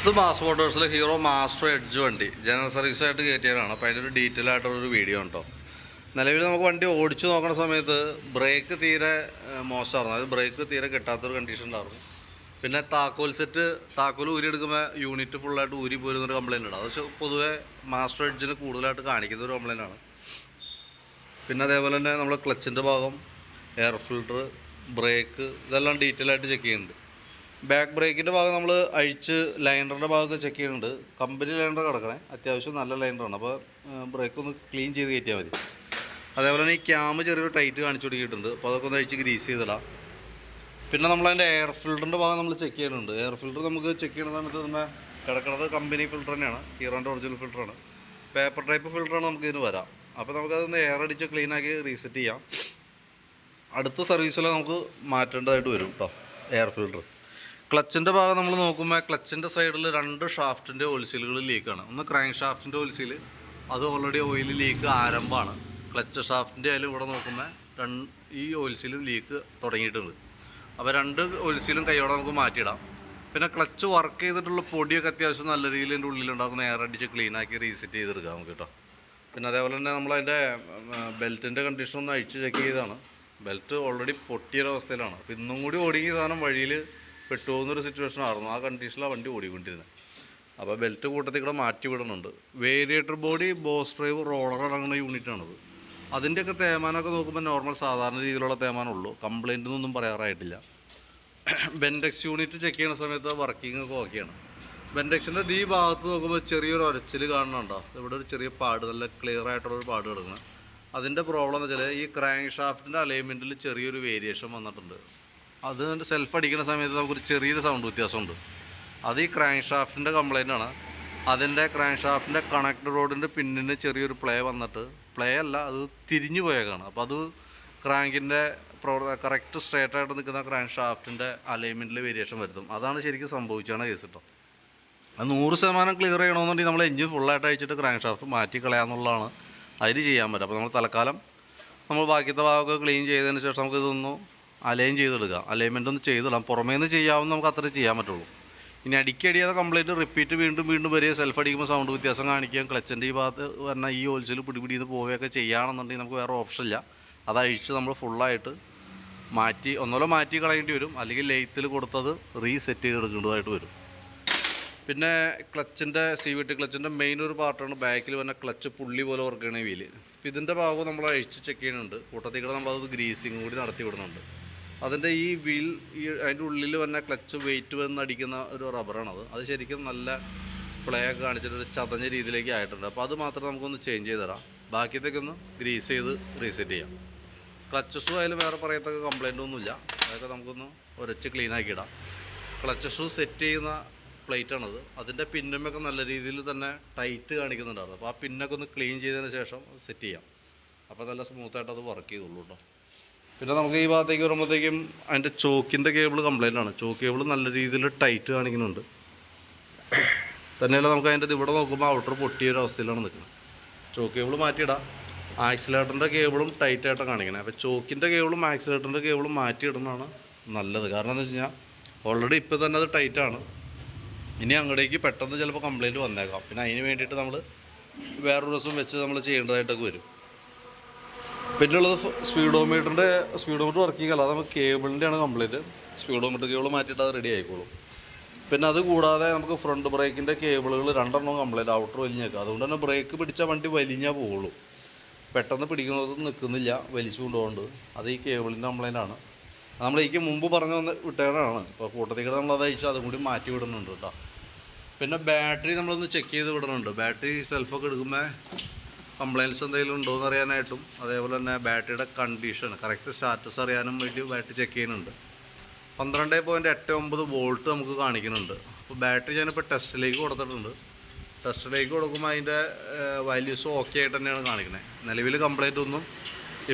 ഇത് mass മോട്ടോഴ്സിലെ hero master edge വണ്ടി general സർവീസായിട്ട് കയറ്റിയതാണ്. അപ്പോൾ അതിൻ്റെ ഒരു ഡീറ്റെയിൽ ആയിട്ടുള്ളൊരു വീഡിയോ ഉണ്ടോ. നിലവിൽ നമുക്ക് വണ്ടി ഓടിച്ചു നോക്കുന്ന സമയത്ത് ബ്രേക്ക് തീരെ മോശമായിരുന്നു. അതായത് ബ്രേക്ക് തീരെ കിട്ടാത്തൊരു കണ്ടീഷൻ ഉണ്ടായിരുന്നു. പിന്നെ താക്കോൽ ഊരിയെടുക്കുമ്പോൾ യൂണിറ്റ് ഫുള്ളായിട്ട് ഊരി പോരുന്നൊരു കംപ്ലയിൻ്റ് ഉണ്ട്. അത് പൊതുവേ മാസ്റ്റർ എഡ്ജിന് കൂടുതലായിട്ട് കാണിക്കുന്ന ഒരു കംപ്ലയിൻ്റാണ്. പിന്നെ അതേപോലെ തന്നെ നമ്മൾ ക്ലച്ചിൻ്റെ ഭാഗം, എയർ ഫിൽട്ടർ, ബ്രേക്ക് ഇതെല്ലാം ഡീറ്റെയിൽ ആയിട്ട് ചെക്ക് ചെയ്യുന്നുണ്ട്. ബാക്ക് ബ്രേക്കിൻ്റെ ഭാഗം നമ്മൾ അഴിച്ച് ലൈനറിൻ്റെ ഭാഗമൊക്കെ ചെക്ക് ചെയ്യുന്നുണ്ട്. കമ്പനി ലൈനർ കിടക്കണേ, അത്യാവശ്യം നല്ല ലൈനറാണ്. അപ്പോൾ ബ്രേക്ക് ഒന്ന് ക്ലീൻ ചെയ്ത് കയറ്റിയാൽ മതി. അതേപോലെ തന്നെ ഈ ക്യാമ് ചെറിയൊരു ടൈറ്റ് കാണിച്ചു തുടങ്ങിയിട്ടുണ്ട്. അപ്പോൾ അതൊക്കെ ഒന്ന് അഴിച്ച് ഗ്രീസ് ചെയ്തിടാം. പിന്നെ നമ്മളതിൻ്റെ എയർ ഫിൽറ്ററിൻ്റെ ഭാഗം നമ്മൾ ചെക്ക് ചെയ്യുന്നുണ്ട്. എയർ ഫിൽറ്റർ നമുക്ക് ചെക്ക് ചെയ്യുന്ന സമയത്ത് നമ്മൾ കിടക്കുന്നത് കമ്പനി ഫിൽറ്റർ തന്നെയാണ്, ഹീറോൻ്റെ ഒറിജിനൽ ഫിൽറ്ററാണ്. പേപ്പർ ടൈപ്പ് ഫിൽറ്ററാണ് നമുക്കിതിന് വരാം. അപ്പോൾ നമുക്കതൊന്ന് എയർ അടിച്ച് ക്ലീനാക്കി റീസെറ്റ് ചെയ്യാം. അടുത്ത സർവീസിൽ നമുക്ക് മാറ്റേണ്ടതായിട്ട് വരും കേട്ടോ എയർ ഫിൽറ്റർ. ക്ലച്ചിൻ്റെ ഭാഗം നമ്മൾ നോക്കുമ്പോൾ ക്ലച്ചിൻ്റെ സൈഡിൽ 2 ഷാഫ്റ്റിൻ്റെ ഓയിൽ സീലുകൾ ലീക്കാണ്. ഒന്ന് ക്രാങ്ക് ഷാഫ്റ്റിൻ്റെ ഓയിൽ സീൽ, അത് ഓൾറെഡി ഓയിൽ ലീക്ക് ആരംഭമാണ്. ക്ലച്ച് ഷാഫ്റ്റിൻ്റെ ആയാലും ഇവിടെ നോക്കുമ്പോൾ ഈ ഓയിൽ സീൽ ലീക്ക് തുടങ്ങിയിട്ടുണ്ട്. അപ്പോൾ 2 ഓയിൽ സീലും കൈയോടെ നമുക്ക് മാറ്റിയിടാം. പിന്നെ ക്ലച്ച് വർക്ക് ചെയ്തിട്ടുള്ള പൊടിയൊക്കെ അത്യാവശ്യം നല്ല രീതിയിൽ എൻ്റെ ഉള്ളിലുണ്ടാകുന്ന എയർ അടിച്ച് ക്ലീനാക്കി റീസെറ്റ് ചെയ്തെടുക്കാം നമുക്ക് കേട്ടോ. പിന്നെ അതേപോലെ തന്നെ നമ്മളതിൻ്റെ ബെൽറ്റിൻ്റെ കണ്ടീഷൻ ഒന്ന് അഴിച്ച് ചെക്ക് ചെയ്താണ്. ബെൽറ്റ് ഓൾറെഡി പൊട്ടിയൊരവസ്ഥയിലാണ്. അപ്പോൾ ഇന്നും കൂടി ഓടിയ സാധനം വഴിയിൽ പെട്ടുപോകുന്നൊരു സിറ്റുവേഷൻ ആയിരുന്നു. ആ കണ്ടീഷനിലാണ് വണ്ടി ഓടിക്കൊണ്ടിരുന്നത്. അപ്പോൾ ബെൽറ്റ് കൂട്ടത്തിൽ കൂടെ മാറ്റി വിടുന്നുണ്ട്. Variator body, boss drive, roller അടങ്ങുന്ന യൂണിറ്റാണത്. അതിൻ്റെയൊക്കെ തേമാനമൊക്കെ നോക്കുമ്പോൾ നോർമൽ സാധാരണ രീതിയിലുള്ള തേമാനമുള്ളൂ. കംപ്ലൈൻ്റ് ഒന്നും പറയാറായിട്ടില്ല. ബെൻഡെക്സ് യൂണിറ്റ് ചെക്ക് ചെയ്യുന്ന സമയത്ത് വർക്കിംഗ് ഒക്കെ ഓക്കെയാണ്. ബെൻഡെക്സിൻ്റെ ഈ ഭാഗത്ത് നോക്കുമ്പോൾ ചെറിയൊരു ഒരച്ചിൽ കാണുന്നുണ്ടോ. ഇവിടെ ഒരു ചെറിയ പാട്, നല്ല ക്ലിയർ ആയിട്ടുള്ളൊരു പാട് കിടക്കുന്നത്. അതിൻ്റെ പ്രോബ്ലം എന്ന് വെച്ചാൽ ഈ ക്രാങ്ക് ഷാഫ്റ്റിൻ്റെ അലൈൻമെൻറ്റിൽ ചെറിയൊരു വേരിയേഷൻ വന്നിട്ടുണ്ട്. അത് സെൽഫ് അടിക്കുന്ന സമയത്ത് നമുക്കൊരു ചെറിയൊരു സൗണ്ട് വ്യത്യാസമുണ്ട്. അത് ഈ ക്രാങ്ക് ഷാഫ്റ്റിൻ്റെ കംപ്ലൈൻ്റ് ആണ്. അതിൻ്റെ ക്രാങ്ക് ഷാഫ്റ്റിൻ്റെ കണക്ട് റോഡിൻ്റെ പിന്നിന് ചെറിയൊരു പ്ലേ വന്നിട്ട്, പ്ലേ അല്ല, അത് തിരിഞ്ഞു പോയേക്കാണ്. അപ്പോൾ അത് ക്രാങ്കിൻ്റെ കറക്റ്റ് സ്ട്രേറ്റ് ആയിട്ട് നിൽക്കുന്ന ക്രാങ്ക് ഷാഫ്റ്റിൻ്റെ അലൈൻമെൻറ്റിൽ വേരിയേഷൻ വരുത്തും. അതാണ് ശരിക്കും സംഭവിച്ചാണ് കേസ് കേട്ടോ. അത് 100% ക്ലിയർ ചെയ്യണമെന്നുണ്ടെങ്കിൽ നമ്മൾ എഞ്ചിൻ ഫുള്ളായിട്ട് അയച്ചിട്ട് ക്രാങ്ക് ഷാഫ്റ്റ് മാറ്റി കളയാമെന്നുള്ളതാണ് അതിന് ചെയ്യാൻ പറ്റും. അപ്പോൾ നമ്മൾ തൽക്കാലം നമ്മൾ ബാക്കിയത്തെ ഭാഗമൊക്കെ ക്ലീൻ ചെയ്തതിന് ശേഷം നമുക്ക് ഇതൊന്ന് അലൈൻ ചെയ്തെടുക്കാം. അലൈൻമെൻ്റ് ഒന്ന് ചെയ്തിടാം. പുറമേ നിന്ന് ചെയ്യാവുന്ന നമുക്ക് അത്രേ ചെയ്യാൻ പറ്റുള്ളൂ. ഇനി അടിക്കടിയാതെ കംപ്ലൈൻറ്റ് റിപ്പീറ്റ് വീണ്ടും വരിക, സെൽഫ് അടിക്കുമ്പോൾ സൗണ്ട് വ്യത്യാസം കാണിക്കുകയും ക്ലച്ചിൻ്റെ ഈ ഭാഗത്ത് പറഞ്ഞാൽ ഈ ഓയിൽസിൽ പിടിപിടിന്ന് പോവുകയൊക്കെ ചെയ്യുകയാണെന്നുണ്ടെങ്കിൽ നമുക്ക് വേറെ ഓപ്ഷൻ ഇല്ല. അത് അഴിച്ച് നമ്മൾ ഫുള്ളായിട്ട് മാറ്റി കളയേണ്ടി വരും. അല്ലെങ്കിൽ ലെയ്ത്തിൽ കൊടുത്തത് റീസെറ്റ് ചെയ്തെടുക്കേണ്ടതായിട്ട് വരും. പിന്നെ ക്ലച്ചിൻ്റെ CVT ക്ലച്ചിൻ്റെ മെയിൻ ഒരു പാർട്ടാണ് ബാക്കിൽ വന്ന ക്ലച്ച് പുള്ളി പോലെ വർക്ക് ചെയ്യണ വീല്. അപ്പോൾ ഇതിൻ്റെ ഭാഗം നമ്മൾ അഴിച്ച് ചെക്ക് ചെയ്യുന്നുണ്ട്. കൂട്ടത്തിൽ കൂടെ നമ്മളത് ഗ്രീസിങ് കൂടി നടത്തി വിടുന്നുണ്ട്. അതിൻ്റെ ഈ വീൽ, അതിൻ്റെ ഉള്ളിൽ വന്ന ക്ലച്ച് വെയിറ്റ് വന്ന് അടിക്കുന്ന ഒരു റബ്ബറാണത്. അത് ശരിക്കും നല്ല പ്ലേ ഒക്കെ കാണിച്ചിട്ട് ഒരു ചതഞ്ഞ രീതിയിലേക്ക് ആയിട്ടുണ്ട്. അപ്പോൾ അത് മാത്രം നമുക്കൊന്ന് ചേഞ്ച് ചെയ്ത് തരാം. ബാക്കിയത്തേക്ക് ഒന്ന് ഗ്രീസ് ചെയ്ത് റീസെറ്റ് ചെയ്യാം. ക്ലച്ച് ഷൂ ആയാലും വേറെ പറയത്തക്ക കംപ്ലൈൻ്റ് ഒന്നുമില്ല. അതൊക്കെ നമുക്കൊന്ന് ഉരച്ച് ക്ലീനാക്കി ഇടാം. ക്ലച്ച് ഷൂ സെറ്റ് ചെയ്യുന്ന പ്ലേറ്റാണത്. അതിൻ്റെ പിന്നൊക്കെ നല്ല രീതിയിൽ തന്നെ ടൈറ്റ് കാണിക്കുന്നുണ്ടായിരുന്നു. അപ്പോൾ ആ പിന്നൊക്കെ ഒന്ന് ക്ലീൻ ചെയ്തതിന് ശേഷം സെറ്റ് ചെയ്യാം. അപ്പോൾ നല്ല സ്മൂത്തായിട്ട് അത് വർക്ക് ചെയ്തുള്ളൂ കേട്ടോ. പിന്നെ നമുക്ക് ഈ ഭാഗത്തേക്ക് വരുമ്പോഴത്തേക്കും അതിൻ്റെ ചോക്കിൻ്റെ കേബിൾ കംപ്ലൈൻ്റ് ആണ്. ചോക്ക് കേബിൾ നല്ല രീതിയിൽ ടൈറ്റ് കാണിക്കുന്നുണ്ട്. തന്നെയല്ല നമുക്ക് അതിൻ്റെ ഇവിടെ നോക്കുമ്പോൾ ഔട്ടർ പൊട്ടിയൊരവസ്ഥയിലാണ് നിൽക്കുന്നത്. Chalk cable മാറ്റിയിടാം. ആക്സിലേറ്ററിൻ്റെ കേബിളും ടൈറ്റായിട്ടാണ് കാണിക്കണേ. അപ്പോൾ ചോക്കിൻ്റെ കേബിളും ആക്സിലേറ്ററിൻ്റെ കേബിളും മാറ്റിയിടുന്നതാണ് നല്ലത്. കാരണം എന്താ വെച്ച് കഴിഞ്ഞാൽ ഓൾറെഡി ഇപ്പോൾ തന്നെ അത് ടൈറ്റാണ്. ഇനി അങ്ങോട്ടേക്ക് പെട്ടെന്ന് ചിലപ്പോൾ കംപ്ലൈൻറ്റ് വന്നേക്കാം. പിന്നെ അതിന് വേണ്ടിയിട്ട് നമ്മൾ വേറൊരു ദിവസം വെച്ച് നമ്മൾ ചെയ്യേണ്ടതായിട്ടൊക്കെ വരും. പിന്നെയുള്ളത് സ്പീഡോമീറ്റർ വർക്കിംഗ് അല്ല, അത് നമുക്ക് കേബിളിൻ്റെയാണ് കംപ്ലൈൻറ്റ്. സ്പീഡോമീറ്റർ കേബിൾ മാറ്റിയിട്ട് അത് റെഡി ആയിക്കോളും. പിന്നെ അത് കൂടാതെ നമുക്ക് ഫ്രണ്ട് ബ്രേക്കിൻ്റെ കേബിളുകൾ 2 കംപ്ലൈൻറ്റ്, ഔട്ടർ വലിഞ്ഞേക്കാം. അതുകൊണ്ട് തന്നെ ബ്രേക്ക് പിടിച്ചാൽ വണ്ടി വലിഞ്ഞാൽ പോവുള്ളൂ. പെട്ടെന്ന് പിടിക്കുന്നതൊന്നും നിൽക്കുന്നില്ല, വലിച്ചു കൊണ്ടുപോകുന്നുണ്ട്. അത് ഈ കേബിളിൻ്റെ കംപ്ലൈൻ്റ് ആണ്. നമ്മൾ എനിക്ക് മുമ്പ് പറഞ്ഞു വിട്ടേണാണ്. ഇപ്പോൾ കൂട്ടത്തിൽ നമ്മളത് അയച്ചാൽ അതും കൂടി മാറ്റി വിടുന്നുണ്ട് കേട്ടോ. പിന്നെ ബാറ്ററി നമ്മളൊന്ന് ചെക്ക് ചെയ്ത് വിടുന്നുണ്ട്. ബാറ്ററി സെൽഫൊക്കെ എടുക്കുമ്പോൾ കംപ്ലൈൻറ്റ്സ് എന്തെങ്കിലും ഉണ്ടോ എന്ന് അറിയാനായിട്ടും, അതേപോലെ തന്നെ ബാറ്ററിയുടെ കണ്ടീഷൻ കറക്റ്റ് സ്റ്റാറ്റസ് അറിയാനും വേണ്ടി ബാറ്ററി ചെക്ക് ചെയ്യുന്നുണ്ട്. 12.89 വോൾട്ട് നമുക്ക് കാണിക്കുന്നുണ്ട്. അപ്പോൾ ബാറ്ററി ഞാനിപ്പോൾ ടെസ്റ്റിലേക്ക് കൊടുത്തിട്ടുണ്ട്. ടെസ്റ്റിലേക്ക് കൊടുക്കുമ്പോൾ അതിൻ്റെ വാല്യൂസ് ഓക്കെ ആയിട്ട് തന്നെയാണ് കാണിക്കുന്നത്. നിലവിൽ കംപ്ലൈൻ്റ് ഒന്നും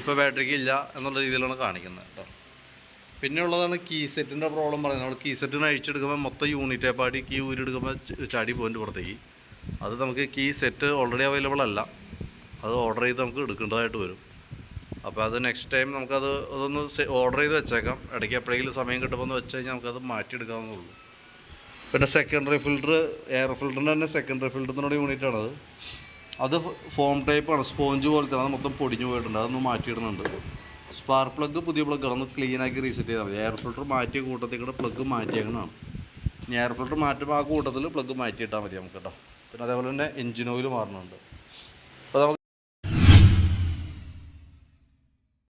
ഇപ്പോൾ ബാറ്ററിക്ക് ഇല്ല എന്നുള്ള രീതിയിലാണ് കാണിക്കുന്നത് കേട്ടോ. പിന്നെ ഉള്ളതാണ് കീ സെറ്റിൻ്റെ പ്രോബ്ലം പറയുന്നത്. നമ്മൾ കീ സെറ്റിന് അഴിച്ചെടുക്കുമ്പോൾ മൊത്തം യൂണിറ്റ് പാടി കീ ഊരിയെടുക്കുമ്പോൾ ചാടി പോയിൻ്റ് പുറത്തേക്ക്. അത് നമുക്ക് കീ സെറ്റ് ഓൾറെഡി അവൈലബിൾ അല്ല. അത് ഓർഡർ ചെയ്ത് നമുക്ക് എടുക്കേണ്ടതായിട്ട് വരും. അപ്പോൾ അത് നെക്സ്റ്റ് ടൈം അതൊന്ന് ഓർഡർ ചെയ്ത് വെച്ചേക്കാം. ഇടയ്ക്ക് എപ്പോഴെങ്കിലും സമയം കിട്ടുമ്പോൾ എന്ന് വെച്ച് കഴിഞ്ഞാൽ നമുക്കത് മാറ്റിയെടുക്കാവുന്നുള്ളൂ. പിന്നെ സെക്കൻഡറി ഫിൽറ്റർ, എയർ ഫിൽറ്ററിൻ്റെ തന്നെ സെക്കൻഡറി ഫിൽറ്ററിനോട് യൂണിറ്റാണത്. അത് ഫോം ടൈപ്പാണ്, സ്പോഞ്ച് പോലത്തെ, അത് മൊത്തം പൊടിഞ്ഞു പോയിട്ടുണ്ട്, അതൊന്ന് മാറ്റിയിടുന്നുണ്ട്. സ്പാർക്ക് പ്ലഗ് പുതിയ പ്ലഗ്ഗാണ്, ഒന്ന് ക്ലീനാക്കി റീസെറ്റ് ചെയ്താൽ മതി. എയർ ഫിൽറ്റർ മാറ്റിയ കൂട്ടത്തിൽ കൂടെ പ്ലഗ് മാറ്റിയേക്കുന്നതാണ്. ഇനി എയർ ഫിൽറ്റർ മാറ്റുമ്പോൾ ആ കൂട്ടത്തിൽ പ്ലഗ് മാറ്റിയിട്ടാൽ മതി നമുക്ക് കേട്ടോ. പിന്നെ അതേപോലെ തന്നെ എഞ്ചിൻ ഓയിൽ മാറുന്നുണ്ട്.